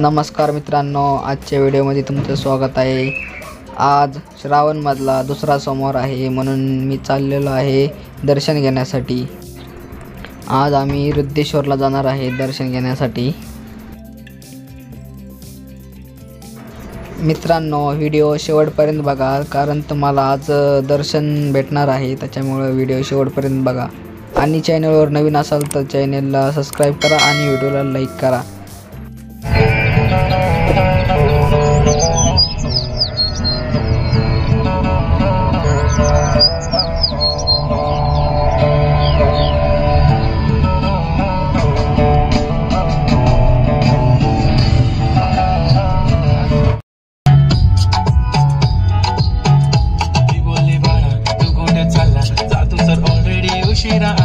नमस्कार मित्रांनो, आजच्या व्हिडिओमध्ये तुमचं स्वागत आहे। आज श्रावणमधला दुसरा सोमवार आहे, म्हणून मी चाललेलो आहे दर्शन घेण्यासाठी। आज आम्ही रुद्रेश्वरला जाणार आहे दर्शन घेण्यासाठी। मित्रांनो, व्हिडिओ शेवटपर्यंत बघा, कारण तुम्हाला आज दर्शन भेटणार आहे, त्याच्यामुळे व्हिडिओ शेवटपर्यंत बघा। आणि चॅनलवर नवीन असाल तर चॅनलला सबस्क्राइब करा आणि व्हिडिओला लाईक करा। Shira